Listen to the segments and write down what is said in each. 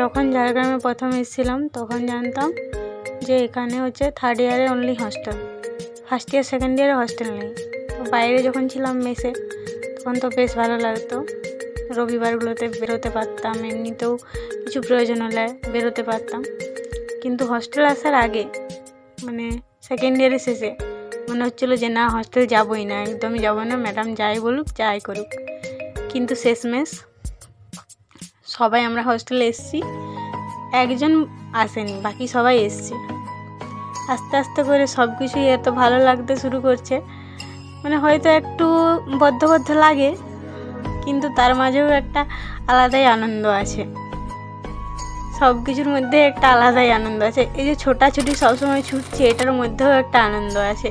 যখন ঝাড়গ্রামে প্রথম এসেছিলাম তখন জানতাম যে এখানে হচ্ছে থার্ড ইয়ারে only hostel, first year second ইয়ারে হস্টেল নেই। তো বাইরে যখন ছিলাম মেসে তখন তো বেশ ভালো লাগতো, রবিবারগুলোতে বেরোতে পারতাম, এমনিতেও কিছু প্রয়োজন হলে বেরোতে পারতাম। কিন্তু হস্টেল আসার আগে মানে সেকেন্ড ইয়ারের শেষে মনে হচ্ছিলো যে না, হস্টেল যাবোই না, একদমই যাবো না, ম্যাডাম যাই বলুক যাই করুক। কিন্তু শেষমেশ সবাই আমরা হস্টেলে এসেছি, একজন আসেনি, বাকি সবাই এসছে। আস্তে আস্তে করে সব কিছুই এত ভালো লাগতে শুরু করছে, মানে হয়তো একটু বদ্ধ লাগে, কিন্তু তার মাঝেও একটা আলাদাই আনন্দ আছে। সব কিছুর মধ্যে একটা আলাদাই আনন্দ আছে। এই যে ছোটাছুটি সবসময় ছুটছে, এটার মধ্যেও একটা আনন্দ আছে,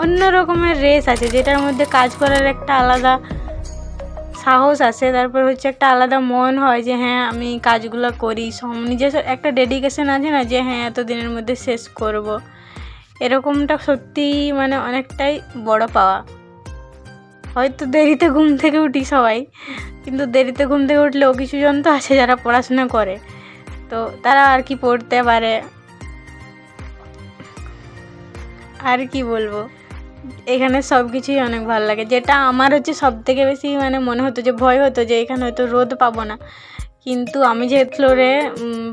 অন্য রকমের রেস আছে, যেটার মধ্যে কাজ করার একটা আলাদা সাহস আছে। তারপর হচ্ছে একটা আলাদা মন হয় যে হ্যাঁ আমি কাজগুলো করি, নিজের একটা ডেডিকেশন আছে না যে হ্যাঁ এত দিনের মধ্যে শেষ করব। এরকমটা সত্যিই মানে অনেকটাই বড় পাওয়া। হয়তো দেরিতে ঘুম থেকে উঠি সবাই, কিন্তু দেরিতে ঘুম থেকে উঠলেও কিছুজন তো আছে যারা পড়াশোনা করে, তো তারা আর কি পড়তে পারে। আর কি বলবো, এখানে সব কিছুই অনেক ভালো লাগে। যেটা আমার হচ্ছে সব থেকে বেশি মানে মনে হতো যে ভয় হতো যে এখানে হয়তো রোদ পাবো না, কিন্তু আমি যে ফ্লোরে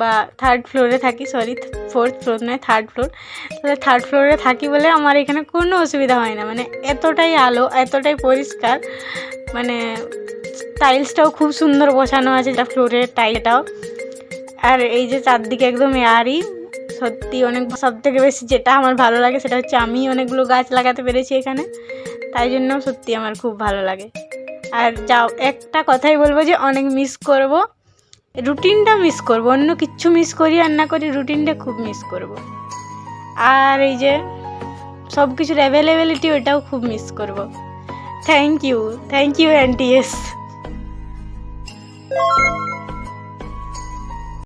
বা থার্ড ফ্লোরে থাকি, সরি ফোর্থ ফ্লোর নয় থার্ড ফ্লোর, তাহলে থার্ড ফ্লোরে থাকি বলে আমার এখানে কোনো অসুবিধা হয় না। মানে এতটাই আলো, এতটাই পরিষ্কার, মানে টাইলসটাও খুব সুন্দর বসানো আছে যা ফ্লোরের টাইলটাও, আর এই যে চারদিকে একদম এয়ারি। সত্যি অনেক, সব থেকে বেশি যেটা আমার ভালো লাগে সেটা হচ্ছে আমি অনেকগুলো গাছ লাগাতে পেরেছি এখানে, তাই জন্য সত্যি আমার খুব ভালো লাগে। আর যাও একটা কথাই বলবো যে অনেক মিস করব, রুটিনটা মিস করব, অন্য কিচ্ছু মিস করি আর না করি, রুটিনটা খুব মিস করব। আর এই যে সব কিছুর অ্যাভেলেবিলিটি, ওটাও খুব মিস করব। Thank you anti.